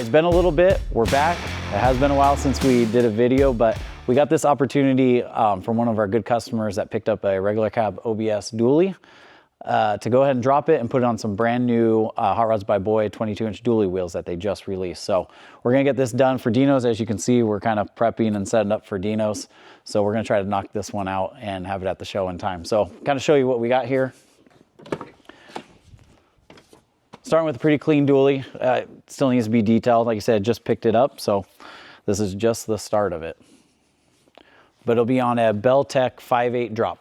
right, it's been a little bit. We're back. It has been a while since we did a video, but we got this opportunity from one of our good customers that picked up a regular cab OBS dually to go ahead and drop it and put it on some brand new Hot Rods by Boy 22-inch dually wheels that they just released. So we're gonna get this done for Dino's. As you can see, we're kind of prepping and setting up for Dino's. So we're gonna try to knock this one out and have it at the show in time. So kind of show you what we got here. Starting with a pretty clean dually. Still needs to be detailed. Like I said, just picked it up. So this is just the start of it. But it'll be on a BellTech 5/8 drop.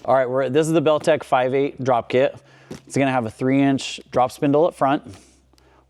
All right, this is the BellTech 5/8 drop kit. It's gonna have a 3-inch drop spindle up front,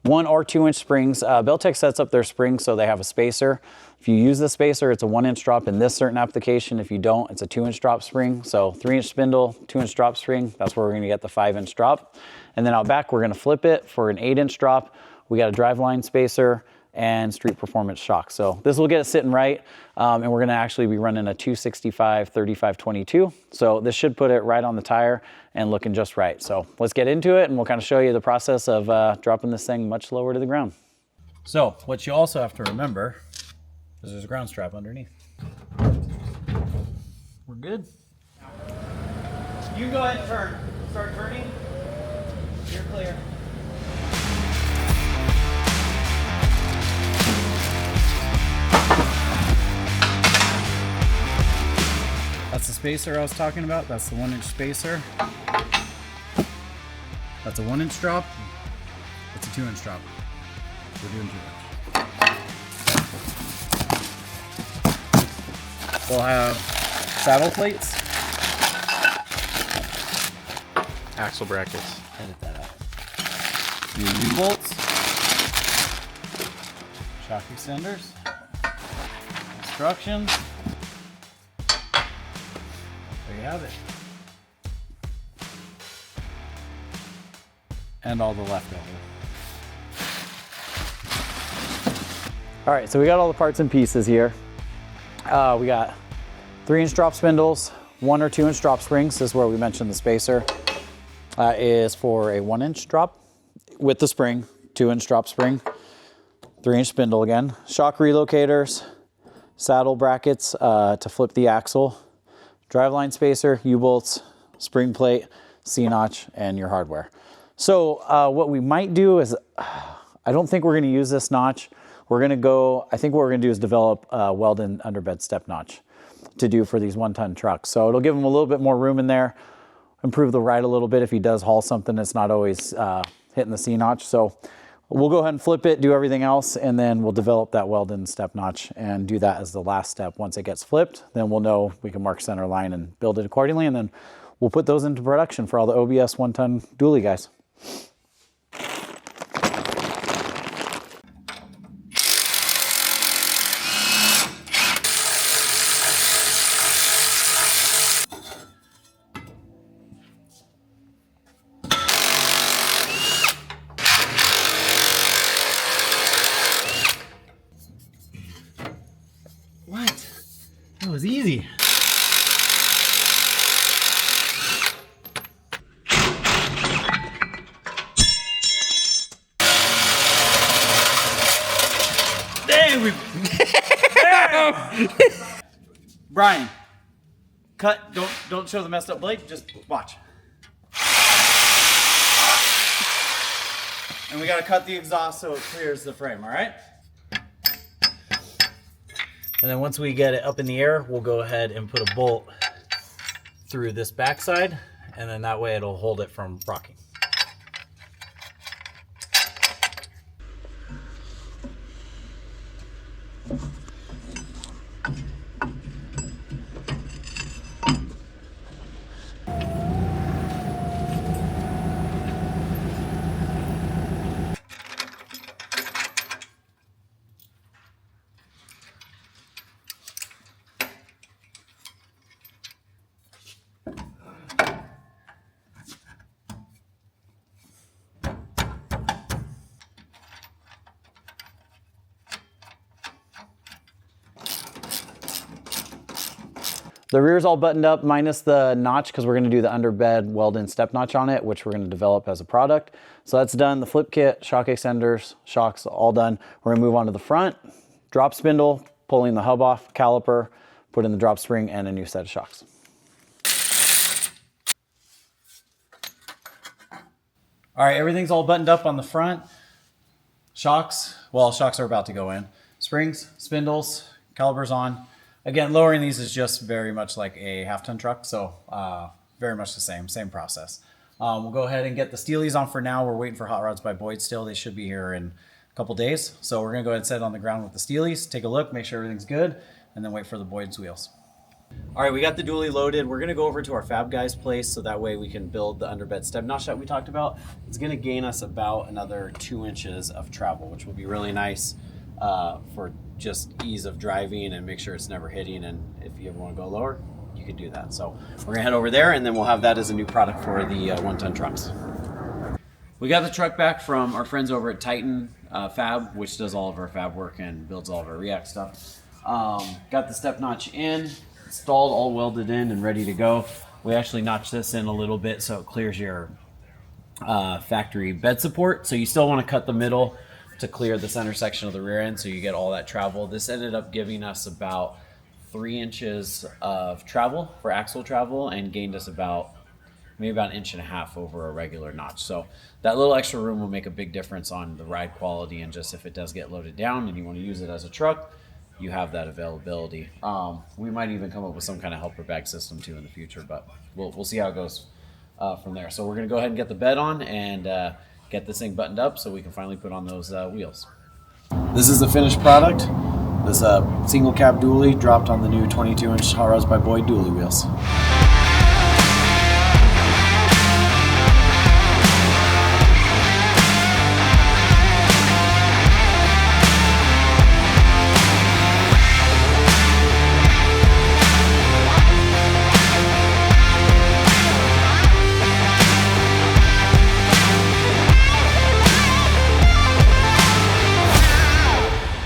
1 or 2-inch springs. BellTech sets up their springs so they have a spacer. If you use the spacer, it's a 1-inch drop in this certain application. If you don't, it's a 2-inch drop spring. So 3-inch spindle, 2-inch drop spring. That's where we're gonna get the 5-inch drop. And then out back, we're gonna flip it for an 8-inch drop. We got a driveline spacer and street performance shock. So this will get it sitting right. And we're gonna actually be running a 265 3522. So this should put it right on the tire and looking just right. So let's get into it and we'll kind of show you the process of dropping this thing much lower to the ground. So what you also have to remember is there's a ground strap underneath. We're good. You can go ahead and turn. Start turning. You're clear. That's the spacer I was talking about. That's the 1-inch spacer. That's a 1-inch drop. That's a 2-inch drop. We're doing 2-inch. We'll have saddle plates. Axle brackets. Edit that out. U-bolts. Shock extenders. Instructions. There you have it. And all the leftover. All right, so we got all the parts and pieces here. We got 3-inch drop spindles, 1 or 2-inch drop springs. This is where we mentioned the spacer. Is for a 1-inch drop with the spring, 2-inch drop spring, 3-inch spindle again, shock relocators, saddle brackets to flip the axle, driveline spacer, U-bolts, spring plate, C-notch, and your hardware. So what we might do is, I don't think we're gonna use this notch. I think what we're gonna do is develop a Weldon underbed step notch to do for these 1-ton trucks. So it'll give them a little bit more room in there, improve the ride a little bit if he does haul something that's not always hitting the C-notch. So we'll go ahead and flip it, do everything else, and then we'll develop that Weldon step notch and do that as the last step. Once it gets flipped, then we'll know we can mark center line and build it accordingly, and then we'll put those into production for all the OBS 1-ton dually guys. What? That was easy. There we Brian, cut. Don't show the messed up blade. Just watch. And we got to cut the exhaust so it clears the frame. All right. And then once we get it up in the air, we'll go ahead and put a bolt through this backside, and then that way it'll hold it from rocking. The rear's all buttoned up minus the notch because we're going to do the underbed Weldon step notch on it, which we're going to develop as a product. So that's done. The flip kit, shock extenders, shocks, all done. We're gonna move on to the front. Drop spindle, pulling the hub off, caliper, put in the drop spring, and a new set of shocks. All right, everything's all buttoned up on the front. Shocks, well, shocks are about to go in. Springs, spindles, calipers on. Again, lowering these is just very much like a half-ton truck, so very much the same process. We'll go ahead and get the steelies on for now. We're waiting for Hot Rods by Boyd still. They should be here in a couple days. So we're gonna go ahead and set it on the ground with the steelies, take a look, make sure everything's good, and then wait for the Boyd's wheels. All right, we got the dually loaded. We're gonna go over to our Fab Guys place so that way we can build the underbed step notch that we talked about. It's gonna gain us about another 2 inches of travel, which will be really nice for just ease of driving and make sure it's never hitting. And if you ever wanna go lower, you could do that. So we're gonna head over there and then we'll have that as a new product for the 1-ton trucks. We got the truck back from our friends over at Titan Fab, which does all of our fab work and builds all of our React stuff. Got the step notch in, installed, all welded in and ready to go. We actually notched this in a little bit so it clears your factory bed support. So you still want to cut the middle to clear the center section of the rear end so you get all that travel. This ended up giving us about 3 inches of travel for axle travel and gained us maybe about 1.5 inches over a regular notch. So that little extra room will make a big difference on the ride quality, and just if it does get loaded down and you want to use it as a truck, you have that availability. We might even come up with some kind of helper bag system too in the future, but we'll see how it goes from there. So we're gonna go ahead and get the bed on and get this thing buttoned up so we can finally put on those wheels. This is the finished product. This single cab dually dropped on the new 22-inch Hot Rods by Boyd dually wheels.